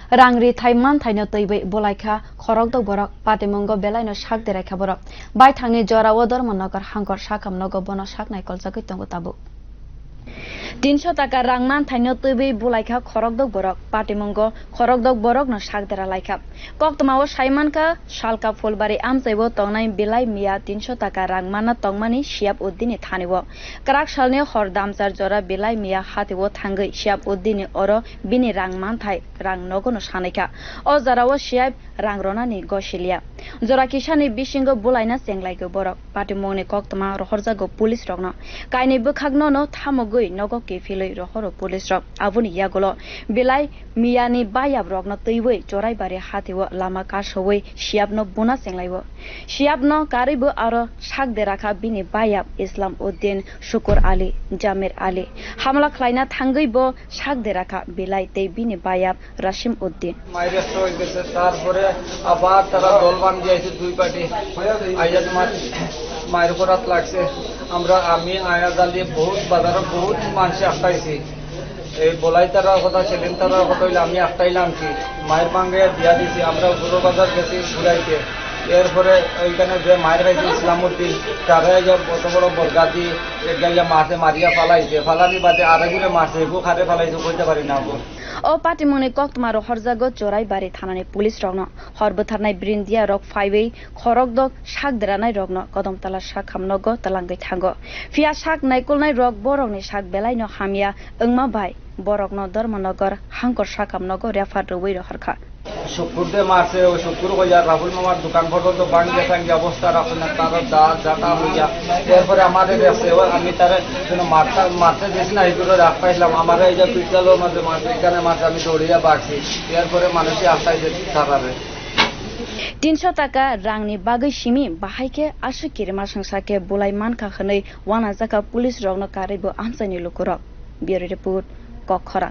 Rangri Thaiman Thaino Toibe Bolaika Khorok Dok Borok Patimongo Belaino Shak Dereka Borok Bai Thangni Jora Wodor Monokar Hangkor Shakam Nogo Bono Shak Naikol Jagoi Tongo Tabu 300 টাকা রাংমান থাইনো তৈবে বুলাইখা খরকদক বরক পাটিমঙ্গ খরকদক বরক ন শাকদারা লাইখা কক্তমাও সাইমানকা শালকা ফুলবাড়ি আমচাইবো তংনাই বিলাই মিয়া 300 টাকা রাংমানা তংমানি শিয়াব উদ্দিনে থানিব কারাক সালনে হর দামচার জরা বিলাই মিয়া হাতিবো থাঙ্গৈ শিয়াব উদ্দিনে or বিনি রাংমান থাই রাং নগনো সানাইখা অ জারাও শিয়াব রাংরনানি গশিলিয়া জরা কিসানি বিশিঙ্গ বুলাইনা চেংলাইগো বরক পাটিমংনি কক্তমা রহরজাগো পুলিশ রগন কাইনি বখাগনো ন থামগৈ নগো কেফিलै রহর পুলিশ রক আবুনি ইয়াগলো বিলাই মিয়ানি বায়াব রগন তৈবৈ জরাইবারে হাতিও লাमा কাসওই শিয়াবনো বুনা চেংলাইবো শিয়াবনো কারিবো আর শাকদে রাখা বিনি বায়াব ইসলাম উদ্দিন শুকুর আলী জামির আলী হামলা খাইনা থাঙ্গৈবো শাকদে রাখা বিলাই তেই বিনি বায়াব রাশিম উদ্দিন মাইরে হয়ে গেছে তারপরে আবার তারা দলবান দিয়েছে দুই পার্টি আইয়া তোমার মায়ের উপর হাত লাগছে আমি আয়া জ্বালিয়ে বহুত বাজারে বহুত মানুষ আটকাইছি এই বলাই তারা কথা সেদিন তারা কথা হইলে আমি আটকাইলাম কি মায়ের ভাঙ্গে দিয়া দিছি আমরা গুরু বাজার গেছি ঘুরাইতে এরপরে ওইখানে যে মায়ের পাইছে ইসলামউদ্দিন তারা কত বড় বরগাদি গাইয়া মাছে মারিয়া ফালাইছে ফালানি বাদে আরেগুলো মারছে এগো খারে ফালাইছে কইতে পারি না ও পাটিমনি কক্তমারো হরজাগো জরাইবাড়ি থানানি পুলিশ রগন হরবথারনাই ব্রিন্দিয়া রক ফাইবেই খরকদক শাকদেরানাই রগন কদমতলা শাক হামনগ তালাঙ্গৈ থাঙ্গ ফিয়া শাক নাইকুলনাই রক বরকনি শাক বেলাইনো হামিয়া ওংমা বাই বরকন ধর্মনগর হাঙ্কর শাক হামনগ রেফার রবৈ রহরখা শুক্রতে মারছে ওই শুক্র কইয়া রাহুল মামার দোকান পর্যন্ত ভাঙ্গে ভাঙ্গে অবস্থা রাখুন তার জাতা হইয়া এরপরে আমাদের আমি তারা মারতে দিয়েছি না এইগুলো রাখ পাইলাম আমার এই যে পিঠালোর মাঝে মাছ এখানে মাছ আমি দৌড়িয়া বাড়ছি এরপরে মানুষই আটকাইছে তারারে 300 টাকা রাংনি বাগৈ সিমি বাহাইকে আশু কিরেমা সংসাকে বুলাই মানখা খनै ওয়ানা জাকা পুলিশ রগন কাरिबो আমচাইनि लुकुरक बियर रिपोर्ट कखरा।